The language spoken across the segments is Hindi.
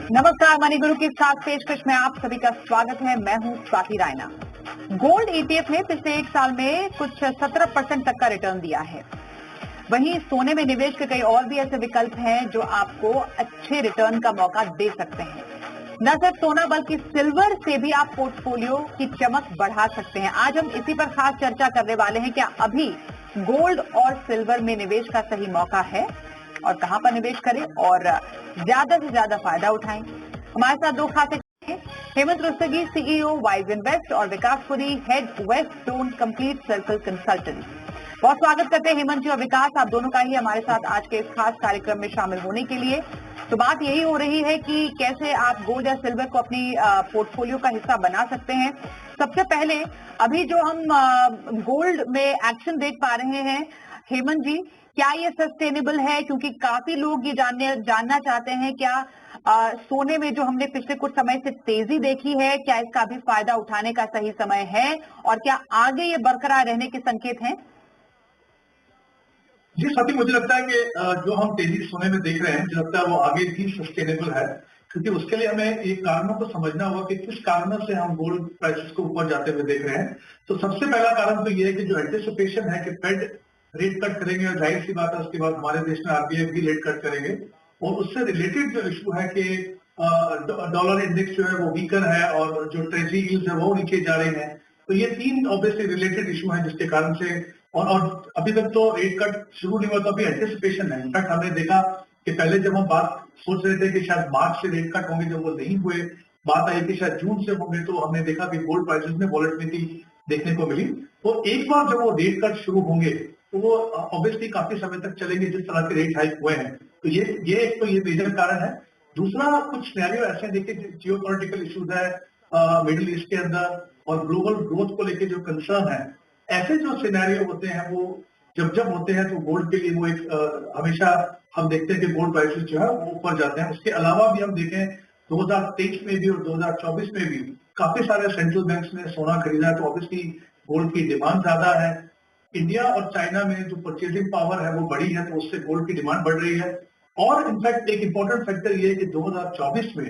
नमस्कार, मनी गुरु की खास पेशकश में आप सभी का स्वागत है। मैं हूं स्वाति रायना। गोल्ड ईटीएफ ने पिछले एक साल में कुछ 17% तक का रिटर्न दिया है। वहीं सोने में निवेश के कई और भी ऐसे विकल्प हैं जो आपको अच्छे रिटर्न का मौका दे सकते हैं। न सिर्फ सोना बल्कि सिल्वर से भी आप पोर्टफोलियो की चमक बढ़ा सकते हैं। आज हम इसी पर खास चर्चा करने वाले हैं। क्या अभी गोल्ड और सिल्वर में निवेश का सही मौका है और कहां पर निवेश करें और ज्यादा से ज्यादा फायदा उठाएं। हमारे साथ दो खास हैं, Hemant Rustagi, CEO wise invest, और Vikas Puri, head west zone complete circle consultant. बहुत स्वागत करते हैं हेमंत जी और विकास, आप दोनों का ही हमारे साथ आज के इस खास कार्यक्रम में शामिल होने के लिए। तो बात यही हो रही है कि कैसे आप गोल्ड या सिल्वर को अपनी पोर्टफोलियो का हिस्सा बना सकते हैं। सबसे पहले अभी जो हम गोल्ड में एक्शन देख पा रहे हैं, हेमंत जी, क्या ये सस्टेनेबल है? क्योंकि काफी लोग ये जानना चाहते हैं, क्या सोने में जो हमने पिछले कुछ समय से तेजी देखी है, क्या इसका अभी फायदा उठाने का सही समय है और क्या आगे ये बरकरार रहने के संकेत हैं? जी स्वाति, मुझे लगता है कि जो हम तेजी सोने में देख रहे हैं, मुझे लगता है वो आगे भी सस्टेनेबल है, क्योंकि उसके लिए हमें एक कारणों को समझना होगा कि किस कारणों से हम गोल्ड प्राइसेस को ऊपर जाते हुए देख रहे हैं। तो सबसे पहला कारण तो ये है कि जो एंटिसिपेशन है कि फेड रेट कट करेंगे, और जाहिर सी बात है उसके बाद हमारे देश में आरबीआई भी रेट कट करेंगे, और उससे रिलेटेड जो इशू है कि डॉलर इंडेक्स जो है वो वीकर है और जो ट्रेजरी यील्ड्स है वो नीचे जा रही है। तो ये तीन ऑब्वियसली रिलेटेड इशू है जिसके कारण से, और अभी तक तो रेट कट शुरू नहीं हुआ, तो अभी एंटिसिपेशन है। इनफैक्ट हमने देखा कि पहले जब हम बात सोच रहे थे कि शायद मार्च से रेट कट होंगे, जब वो नहीं हुए, बात आई कि शायद जून से होंगे, तो हमने देखा कि गोल्ड प्राइसेस में वॉलेटिलिटी देखने को मिली। तो एक बार जब वो रेट कट शुरू होंगे तो वो ऑब्वियसली काफी समय तक चलेंगे, जिस तरह के रेट हाइक हुए हैं। तो ये एक तो ये मेजर कारण है। दूसरा, कुछ सिनेरियो ऐसे देखिए, जियो पॉलिटिकल इशूज है मिडिल ईस्ट के अंदर, और ग्लोबल ग्रोथ को लेकर जो कंसर्न है, ऐसे जो सिनेरियो होते हैं वो जब होते हैं तो गोल्ड के लिए वो एक हमेशा हम देखते हैं कि गोल्ड प्राइसेस जो है वो ऊपर जाते हैं। उसके अलावा भी हम देखें 2023 में भी और 2024 में भी काफी सारे सेंट्रल बैंक्स ने सोना खरीदा है, तो ऑब्वियसली गोल्ड की डिमांड ज्यादा है। इंडिया और चाइना में जो परचेजिंग पावर है वो बढ़ी है, तो उससे गोल्ड की डिमांड बढ़ रही है। और इनफैक्ट एक इंपॉर्टेंट फैक्टर ये है कि 2024 में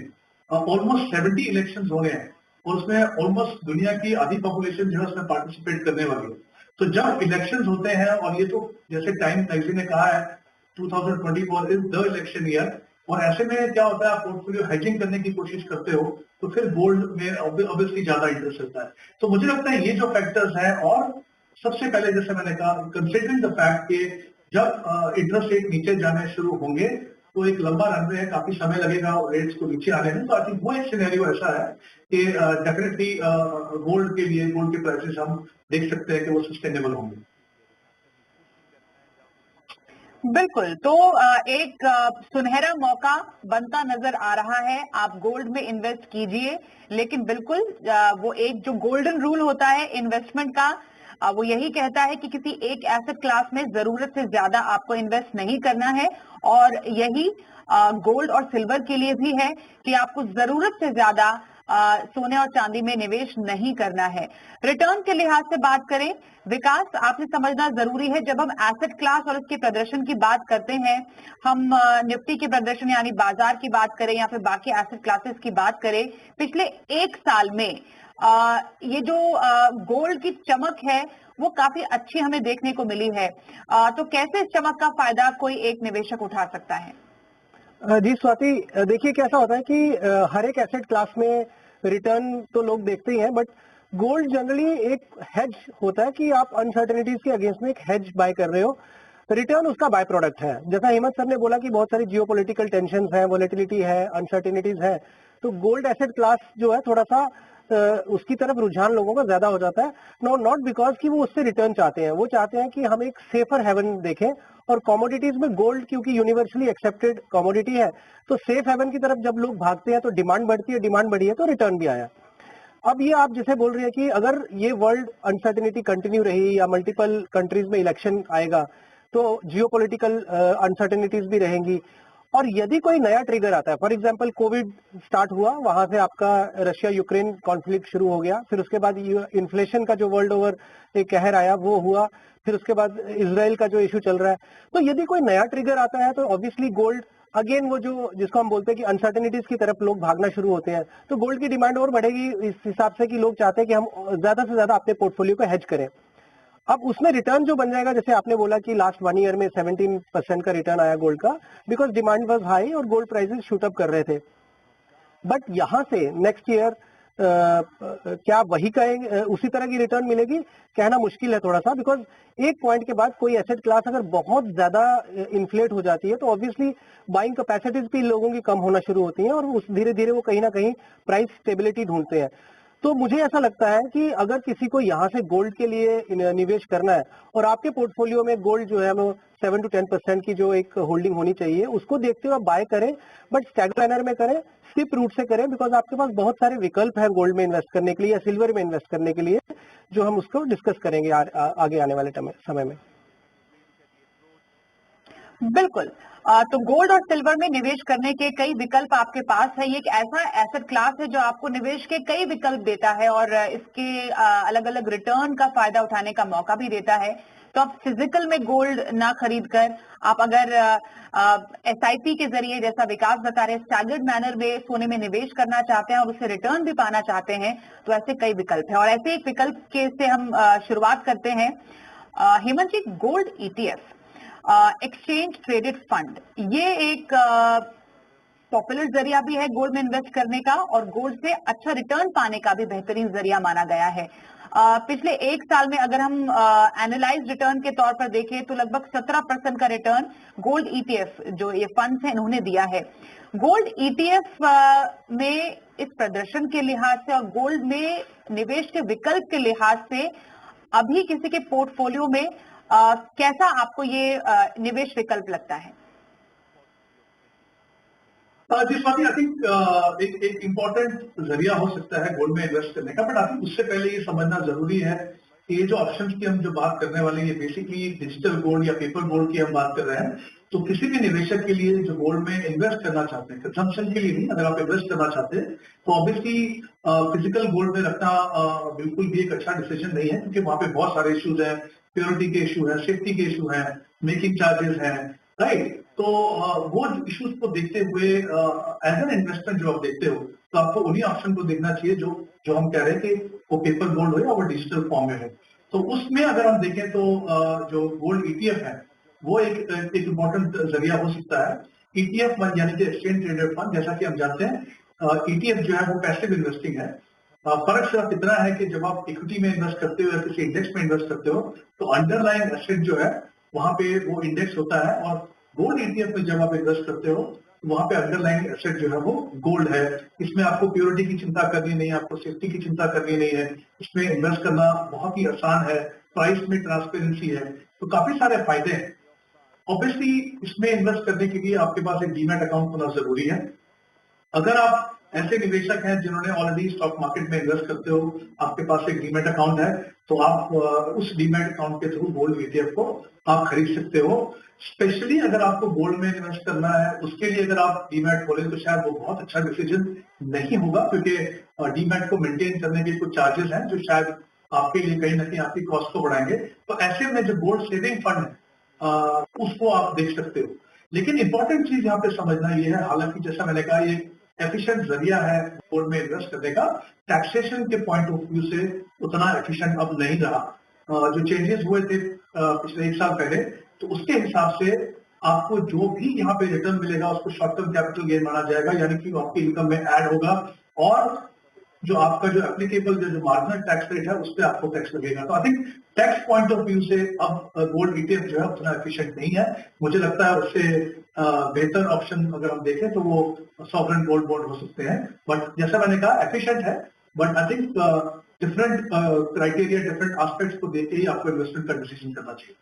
ऑलमोस्ट 70 इलेक्शंस हो गए हैं, और उसमें ऑलमोस्ट दुनिया की आधी पॉपुलेशन जो है उसमें पार्टिसिपेट करने वाली है। तो जब इलेक्शंस होते हैं, और ये तो जैसे टाइम मैगजीन ने कहा है 2024 इज द इलेक्शन ईयर, और ऐसे में क्या होता है, आप पोर्टफोलियो हेजिंग करने की कोशिश करते हो तो फिर गोल्ड में ऑब्वियसली ज्यादा इंटरेस्ट रहता है। तो मुझे लगता है ये जो फैक्टर्स हैं, और सबसे पहले जैसे मैंने कहा, कंसिडरिंग द फैक्ट कि जब इंटरेस्ट रेट नीचे जाने शुरू होंगे तो एक लंबा रनवे है, काफी समय लगेगा रेट्स को नीचे आने में। तो आई थिंक वो एक सिनेरियो ऐसा है कि डेफिनेटली गोल्ड के लिए, गोल्ड के प्राइसेस हम देख सकते हैं कि वो सस्टेनेबल होंगे। बिल्कुल। तो एक सुनहरा मौका बनता नजर आ रहा है। आप गोल्ड में इन्वेस्ट कीजिए, लेकिन बिल्कुल वो एक जो गोल्डन रूल होता है इन्वेस्टमेंट का, वो यही कहता है कि किसी एक एसेट क्लास में जरूरत से ज्यादा आपको इन्वेस्ट नहीं करना है। और यही गोल्ड और सिल्वर के लिए भी है कि आपको जरूरत से ज्यादा सोने और चांदी में निवेश नहीं करना है। रिटर्न के लिहाज से बात करें, विकास, आपने समझना जरूरी है, जब हम एसेट क्लास और उसके प्रदर्शन की बात करते हैं, हम निफ्टी के प्रदर्शन यानी बाजार की बात करें या फिर बाकी एसेट क्लासेस की बात करें, पिछले एक साल में ये जो गोल्ड की चमक है वो काफी अच्छी हमें देखने को मिली है। तो कैसे इस चमक का फायदा कोई एक निवेशक उठा सकता है? जी स्वाति, देखिए कैसा होता है कि हर एक एसेट क्लास में रिटर्न तो लोग देखते ही हैं, बट गोल्ड जनरली एक हेज होता है कि आप अनसर्टेनिटीज के अगेंस्ट में एक हेज बाय कर रहे हो। रिटर्न उसका बाय प्रोडक्ट है। जैसा हेमंत सर ने बोला कि बहुत सारी जियोपॉलिटिकल टेंशंस है, वोलेटिलिटी है, अनसर्टेनिटीज है, तो गोल्ड एसेट क्लास जो है थोड़ा सा उसकी तरफ रुझान लोगों का ज्यादा हो जाता है। नो, नॉट बिकॉज कि वो उससे रिटर्न चाहते हैं, वो चाहते हैं कि हम एक सेफर हेवन देखें। और कमोडिटीज में गोल्ड क्योंकि यूनिवर्सली एक्सेप्टेड कमोडिटी है, तो सेफ हेवन की तरफ जब लोग भागते हैं तो डिमांड बढ़ती है, डिमांड बढ़ी है तो रिटर्न भी आया। अब ये आप जैसे बोल रहे हैं कि अगर ये वर्ल्ड अनसर्टेनिटी कंटिन्यू रही या मल्टीपल कंट्रीज में इलेक्शन आएगा तो जियोपॉलिटिकल अनसर्टेनिटीज भी रहेंगी, और यदि कोई नया ट्रिगर आता है, फॉर एग्जांपल कोविड स्टार्ट हुआ, वहां से आपका रशिया यूक्रेन कॉन्फ्लिक्ट शुरू हो गया, फिर उसके बाद इन्फ्लेशन का जो वर्ल्ड ओवर एक कहर आया वो हुआ, फिर उसके बाद इजराइल का जो इशू चल रहा है, तो यदि कोई नया ट्रिगर आता है तो ऑब्वियसली गोल्ड अगेन वो जो जिसको हम बोलते हैं कि अनसर्टेनिटीज की तरफ लोग भागना शुरू होते हैं, तो गोल्ड की डिमांड और बढ़ेगी इस हिसाब से कि लोग चाहते हैं कि हम ज्यादा से ज्यादा अपने पोर्टफोलियो को हेज करें। अब उसमें रिटर्न जो बन जाएगा, जैसे आपने बोला कि लास्ट 1 ईयर में 17% का रिटर्न आया गोल्ड का, बिकॉज डिमांड वाज हाई और गोल्ड प्राइसेस शूट अप कर रहे थे। बट यहाँ से नेक्स्ट ईयर क्या वही कहेंगे, उसी तरह की रिटर्न मिलेगी, कहना मुश्किल है थोड़ा सा, बिकॉज एक पॉइंट के बाद कोई एसेट क्लास अगर बहुत ज्यादा इन्फ्लेट हो जाती है तो ऑब्वियसली बाइंग कैपेसिटीज भी लोगों की कम होना शुरू होती हैं और उस धीरे धीरे वो कहीं ना कहीं प्राइस स्टेबिलिटी ढूंढते हैं। तो मुझे ऐसा लगता है कि अगर किसी को यहाँ से गोल्ड के लिए निवेश करना है और आपके पोर्टफोलियो में गोल्ड जो है वो 7 to 10% की जो एक होल्डिंग होनी चाहिए, उसको देखते हुए आप बाय करें, बट स्टैगर्ड मैनर में करें, स्टिप रूट से करें, बिकॉज आपके पास बहुत सारे विकल्प हैं गोल्ड में इन्वेस्ट करने के लिए या सिल्वर में इन्वेस्ट करने के लिए, जो हम उसको डिस्कस करेंगे आगे आने वाले समय में। बिल्कुल। तो गोल्ड और सिल्वर में निवेश करने के कई विकल्प आपके पास है। ये एक ऐसा एसेट क्लास है जो आपको निवेश के कई विकल्प देता है और इसके अलग अलग रिटर्न का फायदा उठाने का मौका भी देता है। तो आप फिजिकल में गोल्ड ना खरीद कर आप अगर एसआईपी के जरिए, जैसा विकास बता रहे, स्टैगर्ड मैनर में सोने में निवेश करना चाहते हैं और उससे रिटर्न भी पाना चाहते हैं, तो ऐसे कई विकल्प है। और ऐसे एक विकल्प के से हम शुरुआत करते हैं। Hemant ji, gold ETF, exchange traded fund, ये एक पॉपुलर जरिया भी है गोल्ड में इन्वेस्ट करने का और गोल्ड से अच्छा रिटर्न पाने का भी बेहतरीन जरिया माना गया है। पिछले एक साल में अगर हम एनालाइज रिटर्न के तौर पर देखें तो लगभग 17% का रिटर्न गोल्ड ईटीएफ, जो ये फंड्स हैं, इन्होंने दिया है। गोल्ड ईटीएफ में इस प्रदर्शन के लिहाज से और गोल्ड में निवेश के विकल्प के लिहाज से अभी किसी के पोर्टफोलियो में कैसा आपको ये निवेश विकल्प लगता है? जी स्वाति, आई थिंक एक इम्पोर्टेंट जरिया हो सकता है गोल्ड में इन्वेस्ट करने का, बट आई थिंक उससे पहले ये समझना जरूरी है कि ये जो ऑप्शंस की हम जो बात करने वाले हैं, ये बेसिकली डिजिटल गोल्ड या पेपर गोल्ड की हम बात कर रहे हैं। तो किसी भी निवेशक के लिए जो गोल्ड में इन्वेस्ट करना चाहते हैं, कंजम्पशन के लिए नहीं, अगर आप इन्वेस्ट करना चाहते हैं तो ऑब्वियसली फिजिकल गोल्ड में रखना बिल्कुल भी एक अच्छा डिसीजन नहीं है, क्योंकि वहां पे बहुत सारे इश्यूज हैं, प्योरिटी के इशू है, सेफ्टी के इशू है, मेकिंग चार्जेस हैं, राइट। तो वो इश्यूज को देखते हुए एज एन इन्वेस्टमेंट जो आप देखते हो, तो आपको उन्हीं ऑप्शन को देखना चाहिए जो हम कह रहे हैं कि वो पेपर गोल्ड हो या वो डिजिटल फॉर्म में हो। तो उसमें अगर हम देखें तो जो गोल्ड ईटीएफ है वो एक इम्पोर्टेंट जरिया हो सकता है। ईटीएफ यानी कि एक्सचेंज ट्रेडेड फंड, जैसा कि हम जानते हैं ईटीएफ जो है वो पैसिव इन्वेस्टिंग है। फर्क सिर्फ इतना है कि जब आप इक्विटी में इन्वेस्ट करते हो या किसी इंडेक्स में इन्वेस्ट करते हो तो अंडरलाइन एसेट जो है वहां पे वो इंडेक्स होता है, और गोल्ड ईटीएफ में जब आप इन्वेस्ट करते हो तो वहां पे अंडरलाइन एसेट जो है वो गोल्ड है। इसमें आपको प्योरिटी की चिंता करनी नहीं है, आपको सेफ्टी की चिंता करनी नहीं है, इसमें इन्वेस्ट करना बहुत ही आसान है, प्राइस में ट्रांसपेरेंसी है, तो काफी सारे फायदे हैं। ऑब्वियसली इसमें इन्वेस्ट करने के लिए आपके पास एक डीमैट अकाउंट होना जरूरी है। अगर आप ऐसे निवेशक हैं जिन्होंने ऑलरेडी स्टॉक मार्केट में इन्वेस्ट करते हो, आपके पास एक डीमैट अकाउंट है, तो आप उस डीमैट अकाउंट के थ्रू गोल्ड ईटीएफ को आप खरीद सकते हो। स्पेशली अगर आपको गोल्ड में इन्वेस्ट करना है, उसके लिए अगर आप डीमैट खोलें तो शायद वो बहुत अच्छा डिसीजन नहीं होगा, क्योंकि डीमैट को मेंटेन करने के कुछ चार्जेस हैं जो शायद आपके लिए कहीं ना कहीं आपकी कॉस्ट को बढ़ाएंगे। तो ऐसे में जो गोल्ड सेविंग फंड है उसको आप देख सकते हो। लेकिन इंपॉर्टेंट चीज यहाँ पे समझना ये है, हालांकि जैसा मैंने कहा ये एफिशिएंट जरिया है गोल्ड में इन्वेस्ट करने का, टैक्सेशन के पॉइंट ऑफ व्यू से उतना एफिशिएंट अब नहीं रहा। जो चेंजेस हुए थे पिछले 1 साल पहले, तो उसके हिसाब से आपको जो भी यहाँ पे रिटर्न मिलेगा उसको शॉर्ट टर्म कैपिटल गेन माना जाएगा, यानी कि आपकी इनकम में ऐड होगा, और जो आपका जो एप्लीकेबल जो मार्जिनल टैक्स रेट है उस पर आपको टैक्स लगेगा। तो I think tax point of view से अब गोल्ड ईटीएफ जो है उतना एफिशिएंट नहीं है। मुझे लगता है उससे बेहतर ऑप्शन अगर हम देखें तो वो सॉवरेन गोल्ड बॉन्ड हो सकते हैं। बट जैसा मैंने कहा एफिशिएंट है, but I think different criteria, different aspects को देख के ही आपको इन्वेस्टमेंट का डिसीजन करना चाहिए।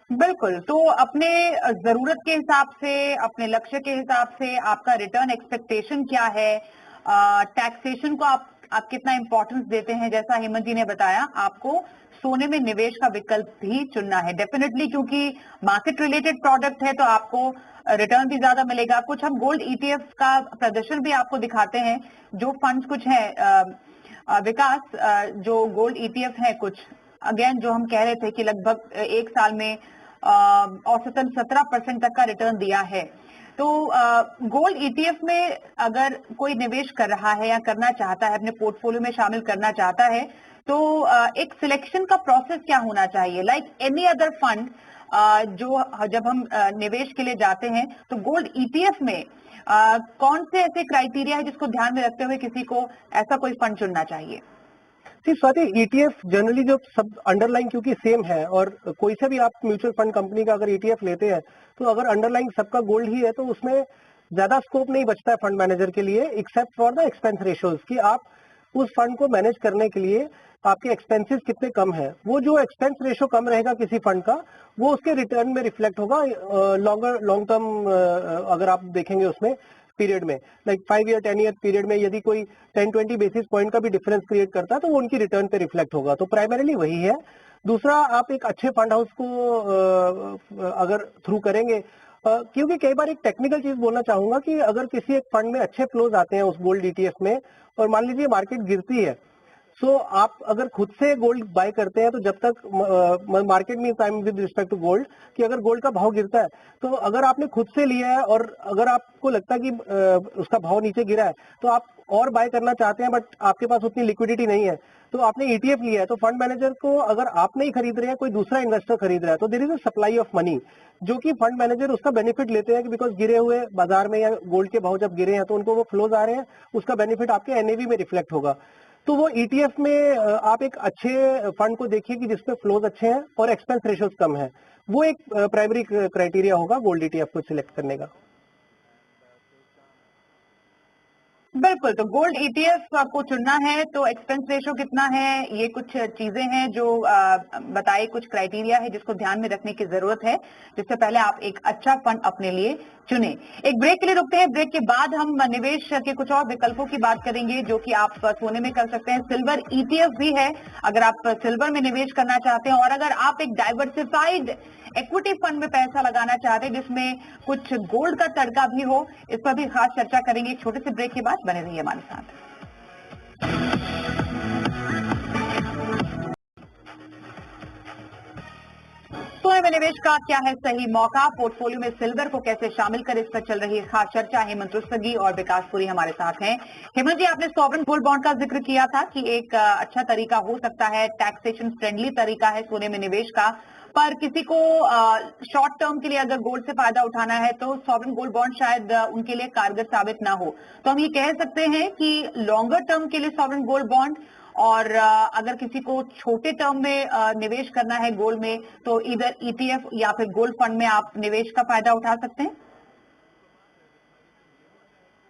बिल्कुल। तो अपने जरूरत के हिसाब से, अपने लक्ष्य के हिसाब से आपका रिटर्न एक्सपेक्टेशन क्या है, टैक्सेशन को आप कितना इंपॉर्टेंस देते हैं, जैसा हेमंत जी ने बताया, आपको सोने में निवेश का विकल्प भी चुनना है डेफिनेटली, क्योंकि मार्केट रिलेटेड प्रोडक्ट है तो आपको रिटर्न भी ज्यादा मिलेगा। कुछ हम गोल्ड ईटीएफ का प्रदर्शन भी आपको दिखाते हैं, जो फंड्स कुछ है विकास, जो गोल्ड ईटीएफ है कुछ, अगेन जो हम कह रहे थे कि लगभग 1 साल में औसतन 17% तक का रिटर्न दिया है। तो गोल्ड ईटीएफ में अगर कोई निवेश कर रहा है या करना चाहता है, अपने पोर्टफोलियो में शामिल करना चाहता है, तो एक सिलेक्शन का प्रोसेस क्या होना चाहिए? लाइक एनी अदर फंड, जो जब हम निवेश के लिए जाते हैं, तो गोल्ड ईटीएफ में कौन से ऐसे क्राइटेरिया है जिसको ध्यान में रखते हुए किसी को ऐसा कोई फंड चुनना चाहिए? स्वाति, ईटीएफ जनरली जो सब अंडरलाइन क्योंकि सेम है, और कोई से भी आप म्यूचुअल फंड कंपनी का अगर ईटीएफ लेते हैं तो अगर अंडरलाइन सबका गोल्ड ही है तो उसमें ज्यादा स्कोप नहीं बचता है फंड मैनेजर के लिए, except for the expense ratios, कि आप उस फंड को मैनेज करने के लिए आपके एक्सपेंसेस कितने कम है। वो जो एक्सपेंस रेशियो कम रहेगा किसी फंड का, वो उसके रिटर्न में रिफ्लेक्ट होगा लॉन्ग टर्म अगर आप देखेंगे उसमें पीरियड में, लाइक 5 ईयर 10 ईयर पीरियड में यदि कोई 10-20 बेसिस पॉइंट का भी डिफरेंस क्रिएट करता है तो वो उनकी रिटर्न पे रिफ्लेक्ट होगा। तो प्राइमरीली वही है। दूसरा, आप एक अच्छे फंड हाउस को अगर थ्रू करेंगे, क्योंकि कई बार एक टेक्निकल चीज बोलना चाहूंगा कि अगर किसी एक फंड में अच्छे फ्लोज आते हैं उस गोल्ड ईटीएफ में, और मान लीजिए मार्केट गिरती है, सो आप अगर खुद से गोल्ड बाय करते हैं तो जब तक मार्केट में time with respect to gold, कि अगर गोल्ड का भाव गिरता है तो अगर आपने खुद से लिया है और अगर आपको लगता है कि उसका भाव नीचे गिरा है तो आप और बाय करना चाहते हैं, बट आपके पास उतनी लिक्विडिटी नहीं है, तो आपने ईटीएफ लिया है, तो फंड मैनेजर को अगर आप नहीं खरीद रहे हैं, कोई दूसरा इन्वेस्टर खरीद रहा है, तो there is a supply of money, जो कि फंड मैनेजर उसका बेनिफिट लेते हैं कि बिकॉज गिरे हुए बाजार में या गोल्ड के भाव जब गिरे हैं तो उनको वो फ्लोज आ रहे हैं, उसका बेनिफिट आपके एनएवी में रिफ्लेक्ट होगा। तो वो ईटीएफ में आप एक अच्छे फंड को देखिए कि जिसपे फ्लोज अच्छे हैं और एक्सपेंस रेशियोज कम है, वो एक प्राइमरी क्राइटेरिया होगा गोल्ड ईटीएफ को सिलेक्ट करने का। बिल्कुल, तो गोल्ड ईटीएफ आपको चुनना है तो एक्सपेंस रेशियो कितना है, ये कुछ चीजें हैं जो बताए, कुछ क्राइटेरिया है जिसको ध्यान में रखने की जरूरत है जिससे पहले आप एक अच्छा फंड अपने लिए चुने। एक ब्रेक के लिए रुकते हैं, ब्रेक के बाद हम निवेश के कुछ और विकल्पों की बात करेंगे जो कि आप सोने में कर सकते हैं। सिल्वर ईटीएफ भी है अगर आप सिल्वर में निवेश करना चाहते हैं, और अगर आप एक डाइवर्सिफाइड इक्विटी फंड में पैसा लगाना चाहते हैं जिसमें कुछ गोल्ड का तड़का भी हो, इस पर भी खास चर्चा करेंगे। एक छोटे से ब्रेक के बाद बने रहिए हमारे साथ। सोने में निवेश का क्या है सही मौका, पोर्टफोलियो में सिल्वर को कैसे शामिल करें, इस पर चल रही है खास चर्चा। हेमंत रुस्तगी और विकासपुरी हमारे साथ हैं। हेमंत जी, आपने सॉवरेन गोल्ड बॉन्ड का जिक्र किया था कि एक अच्छा तरीका हो सकता है, टैक्सेशन फ्रेंडली तरीका है सोने में निवेश का, पर किसी को शॉर्ट टर्म के लिए अगर गोल्ड से फायदा उठाना है तो सॉवरेन गोल्ड बॉन्ड शायद उनके लिए कारगर साबित ना हो। तो हम ये कह सकते हैं कि लॉन्गर टर्म के लिए सॉवरेन गोल्ड बॉन्ड, और अगर किसी को छोटे टर्म में निवेश करना है गोल्ड में, तो इधर ईटीएफ या फिर गोल्ड फंड में आप निवेश का फायदा उठा सकते हैं।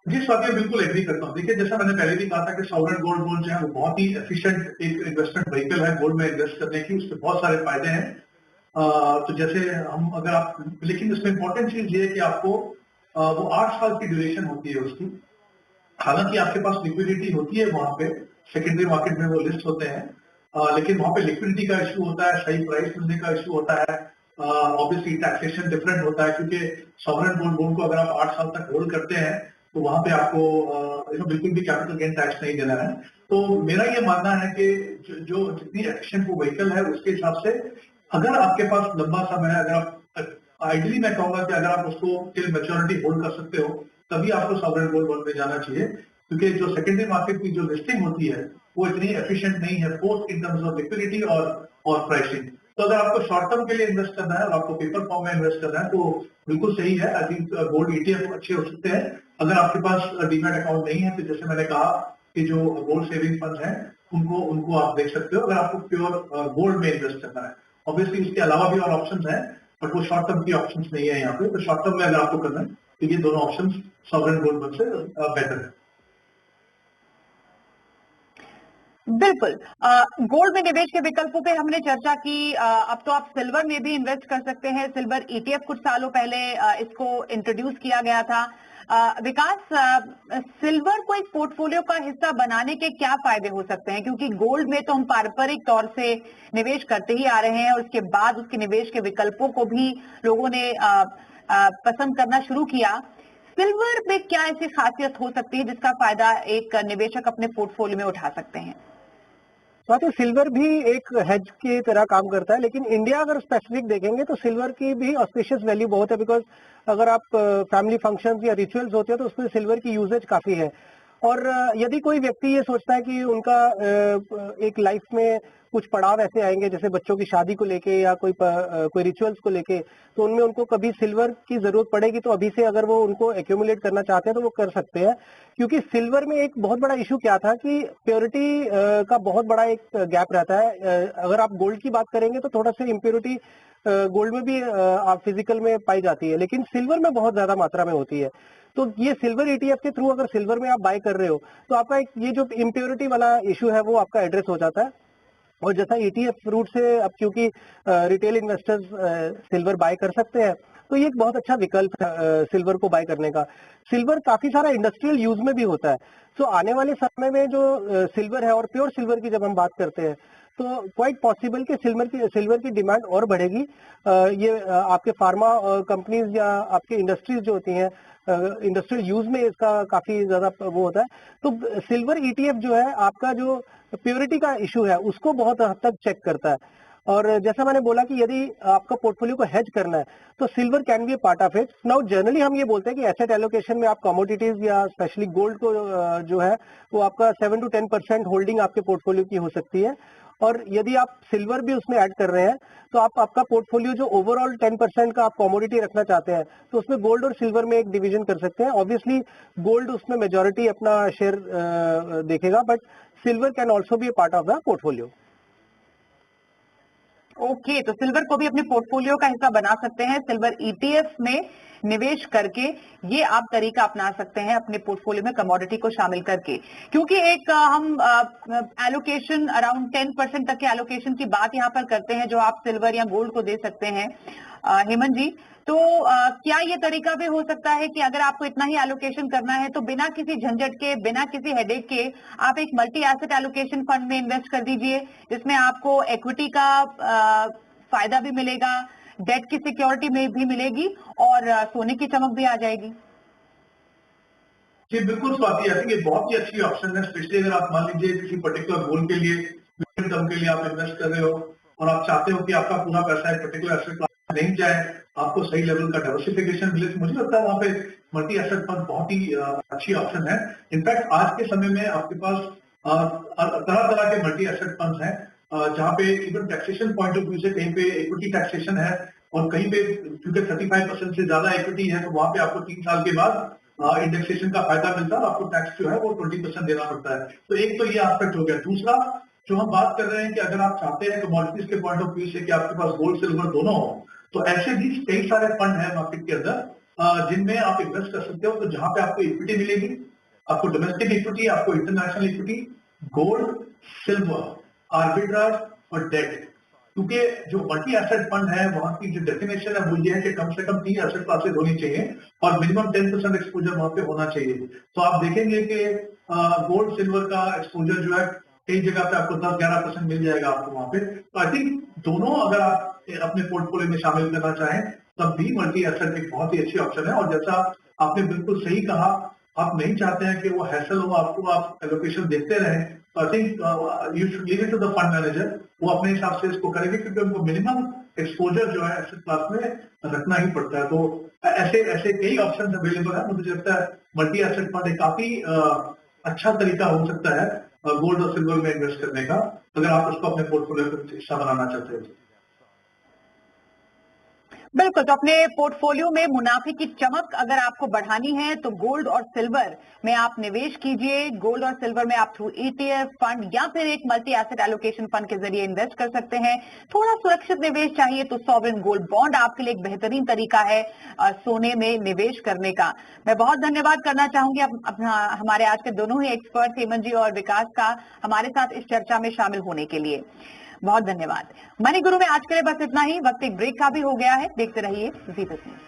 जी स्वाति, बिल्कुल एग्री करता हूँ। देखिए, जैसा मैंने पहले भी कहा था कि सॉवरेन गोल्ड बॉन्ड जो है वो बहुत ही एफिशिएंट एक इन्वेस्टमेंट व्हीकल है गोल्ड में इन्वेस्ट करने की, उसके बहुत सारे फायदे हैं। तो जैसे हम अगर आप, लेकिन इसमें इंपॉर्टेंट चीज ये है कि आपको वो 8 साल की ड्यूरेशन होती है उसकी। हालांकि आपके पास लिक्विडिटी होती है वहां पे, सेकेंडरी मार्केट में वो लिस्ट होते हैं, लेकिन वहां पे लिक्विडिटी का इशू होता है, सही प्राइस मिलने का इशू होता है, ऑब्वियसली टैक्सेशन डिफरेंट होता है, क्योंकि सॉवरेन गोल्ड बॉन्ड को अगर आप 8 साल तक होल्ड करते हैं तो वहां पे आपको बिल्कुल भी कैपिटल गेन टैक्स नहीं देना है। तो मेरा ये मानना है कि जो जितनी एफिशिएंट वो व्हीकल है उसके हिसाब से अगर आपके पास लंबा समय है, अगर आप आइडियली मैं कहूंगा कि अगर आप उसको टिल मैच्योरिटी होल्ड कर सकते हो तभी आपको सॉवरेन गोल्ड बॉन्ड में जाना चाहिए, क्योंकि जो सेकेंडरी मार्केट की जो लिस्टिंग होती है वो इतनी एफिशिएंट नहीं है both in terms of liquidity और प्राइसिंग। तो अगर आपको शॉर्ट टर्म के लिए इन्वेस्ट करना है और आपको पेपर फॉर्म में इन्वेस्ट करना है तो बिल्कुल सही है। आई थिंक गोल्ड ईटीएफ अच्छे हो सकते हैं। अगर आपके पास डीमैट अकाउंट नहीं है तो जैसे मैंने कहा कि जो गोल्ड सेविंग फंड है उनको आप देख सकते हो अगर आपको प्योर गोल्ड में इन्वेस्ट करना है। ऑब्वियसली इसके अलावा भी और ऑप्शन है, बट वो शॉर्ट टर्म की ऑप्शन नहीं है यहाँ पे। तो शॉर्ट टर्म में अगर आपको करना है तो ये दोनों ऑप्शन सॉवरेन गोल्ड बॉन्ड से बेटर है। बिल्कुल, गोल्ड में निवेश के विकल्पों पे हमने चर्चा की। अब तो आप सिल्वर में भी इन्वेस्ट कर सकते हैं। सिल्वर ईटीएफ कुछ सालों पहले इसको इंट्रोड्यूस किया गया था। विकास, सिल्वर को एक पोर्टफोलियो का हिस्सा बनाने के क्या फायदे हो सकते हैं, क्योंकि गोल्ड में तो हम पारंपरिक तौर से निवेश करते ही आ रहे हैं और उसके बाद उसके निवेश के विकल्पों को भी लोगों ने पसंद करना शुरू किया। सिल्वर में क्या ऐसी खासियत हो सकती है जिसका फायदा एक निवेशक अपने पोर्टफोलियो में उठा सकते हैं? स्वाति, सिल्वर भी एक हेज की तरह काम करता है, लेकिन इंडिया अगर स्पेसिफिक देखेंगे तो सिल्वर की भी ऑस्पिशियस वैल्यू बहुत है, बिकॉज अगर आप फैमिली फंक्शंस या रिचुअल्स होते हैं तो उसमें सिल्वर की यूजेज काफी है। और यदि कोई व्यक्ति ये सोचता है कि उनका एक लाइफ में कुछ पड़ाव ऐसे आएंगे जैसे बच्चों की शादी को लेके या कोई रिचुअल्स को लेके, तो उनमें उनको कभी सिल्वर की जरूरत पड़ेगी, तो अभी से अगर वो उनको एक्यूमुलेट करना चाहते हैं तो वो कर सकते हैं। क्योंकि सिल्वर में एक बहुत बड़ा इशू क्या था कि प्योरिटी का बहुत बड़ा एक गैप रहता है। अगर आप गोल्ड की बात करेंगे तो थोड़ा सा इम्प्योरिटी गोल्ड में भी आप फिजिकल में पाई जाती है, लेकिन सिल्वर में बहुत ज्यादा मात्रा में होती है। तो ये सिल्वर ईटीएफ के थ्रू अगर सिल्वर में आप बाय कर रहे हो तो आपका एक ये जो इम्प्योरिटी वाला इशू है वो आपका एड्रेस हो जाता है। और जैसा ईटीएफ रूट से अब क्योंकि रिटेल इन्वेस्टर्स सिल्वर बाय कर सकते हैं, तो ये एक बहुत अच्छा विकल्प है सिल्वर को बाय करने का। सिल्वर काफी सारा इंडस्ट्रियल यूज में भी होता है। तो आने वाले समय में जो सिल्वर है, और प्योर सिल्वर की जब हम बात करते हैं तो क्वाइट पॉसिबल कि सिल्वर की डिमांड और बढ़ेगी। ये आपके फार्मा कंपनीज या आपके इंडस्ट्रीज जो होती हैं, इंडस्ट्रियल यूज में इसका काफी ज्यादा वो होता है। तो सिल्वर ईटीएफ जो है आपका जो प्योरिटी का इशू है उसको बहुत हद तक चेक करता है। और जैसा मैंने बोला कि यदि आपका पोर्टफोलियो को हेज करना है तो silver can be A part of it. Now generally हम ये बोलते हैं कि एसेट एलोकेशन में आप कमोडिटीज या स्पेशली गोल्ड को जो है वो आपका 7 to 10% होल्डिंग आपके पोर्टफोलियो की हो सकती है। और यदि आप सिल्वर भी उसमें ऐड कर रहे हैं तो आप आपका पोर्टफोलियो जो ओवरऑल 10% का आप कमोडिटी रखना चाहते हैं तो उसमें गोल्ड और सिल्वर में एक डिवीजन कर सकते हैं। ऑब्वियसली गोल्ड उसमें मेजॉरिटी अपना शेयर देखेगा, but silver can also be A part of the portfolio. Okay, तो सिल्वर को भी अपने पोर्टफोलियो का हिस्सा बना सकते हैं। सिल्वर ईटीएफ में निवेश करके ये आप तरीका अपना सकते हैं अपने पोर्टफोलियो में कमोडिटी को शामिल करके। क्योंकि एक हम एलोकेशन अराउंड 10% तक के एलोकेशन की बात यहाँ पर करते हैं जो आप सिल्वर या गोल्ड को दे सकते हैं। हेमंत जी, तो क्या ये तरीका भी हो सकता है कि अगर आपको इतना ही एलोकेशन करना है तो बिना किसी झंझट के, बिना किसी हेडेक के आप एक मल्टी एसेट एलोकेशन फंड में इन्वेस्ट कर दीजिए, जिसमें आपको इक्विटी का फायदा भी मिलेगा, डेट की सिक्योरिटी में भी मिलेगी और सोने की चमक भी आ जाएगी। जी बिल्कुल स्वाति, आई थिंक ये बहुत ही अच्छी ऑप्शन है, स्पेशली अगर आप मान लीजिए किसी पर्टिकुलर गोल के लिए, मिडिल टर्म के लिए आप इन्वेस्ट कर रहे हो और आप चाहते हो कि आपका पूरा पैसा एक पर्टिकुलर एसेट क्लास में नहीं जाए, आपको सही लेवल का डाइवर्सिफिकेशन मिले, तो मुझे लगता है वहां पे मल्टी एसेट फंड बहुत ही अच्छी ऑप्शन है। इनफैक्ट आज के समय में आपके पास तरह तरह के मल्टी एसेट फंड हैं जहाँ पे even taxation point of view से कहीं पे इक्विटी टैक्सेशन है और कहीं पे क्योंकि 35% से ज्यादा इक्विटी है तो वहां पे आपको 3 साल के बाद इंडेक्सेशन का फायदा मिलता है, आपको टैक्स जो है वो 20% देना पड़ता है। तो एक तो ये एस्पेक्ट हो गया। दूसरा जो हम बात कर रहे हैं कि अगर आप चाहते हैं कमोडिटीज के पॉइंट ऑफ व्यू से कि आपके पास गोल्ड सिल्वर दोनों हो, तो ऐसे भी कई सारे फंड है मार्केट के अंदर जिनमें आप इन्वेस्ट कर सकते हो। तो जहां पे आपको इक्विटी मिलेगी, आपको डोमेस्टिक इक्विटी, आपको international equity, gold, silver, arbitrage और डेट। क्योंकि जो मल्टी एसेट फंड है वहां की जो डेफिनेशन है वो ये है कि कम से कम 3 एसेट क्लासेस होनी चाहिए और मिनिमम 10% एक्सपोजर वहां पे होना चाहिए। तो आप देखेंगे कि गोल्ड सिल्वर का एक्सपोजर जो है कई जगह पे आपको 10-11% मिल जाएगा आपको वहां पे। तो आई थिंक दोनों अगर आप अपने पोर्टफोलियो में शामिल करना चाहें तब भी मल्टी एसेट एक बहुत ही अच्छी ऑप्शन है। और जैसा आपने बिल्कुल सही कहा, आप नहीं चाहते हैं कि वो हैसल हो, आपको आप एलोकेशन देखते रहें, तो I think you should leave it to the fund manager, वो अपने हिसाब से इसको करेंगे क्योंकि उनको मिनिमम एक्सपोजर जो है एसेट क्लास में रखना ही पड़ता है। तो ऐसे ऐसे कई ऑप्शन अवेलेबल है। मुझे लगता है मल्टी एसेट फंड एक काफी अच्छा तरीका हो सकता है गोल्ड और सिल्वर में इन्वेस्ट करने का, अगर आप उसको अपने पोर्टफोलियो का हिस्सा बनाना चाहते हैं। बिल्कुल, तो अपने पोर्टफोलियो में मुनाफे की चमक अगर आपको बढ़ानी है तो गोल्ड और सिल्वर में आप निवेश कीजिए। गोल्ड और सिल्वर में आप थ्रू ईटीएफ फंड या फिर एक मल्टी एसेट एलोकेशन फंड के जरिए इन्वेस्ट कर सकते हैं। थोड़ा सुरक्षित निवेश चाहिए तो सॉवरेन गोल्ड बॉन्ड आपके लिए एक बेहतरीन तरीका है सोने में निवेश करने का। मैं बहुत धन्यवाद करना चाहूंगी हमारे आज के दोनों ही एक्सपर्ट हेमंत जी और विकास का हमारे साथ इस चर्चा में शामिल होने के लिए। बहुत धन्यवाद। मनी गुरु में आज के लिए बस इतना ही। वक्त एक ब्रेक का भी हो गया है। देखते रहिए जी बिजनेस।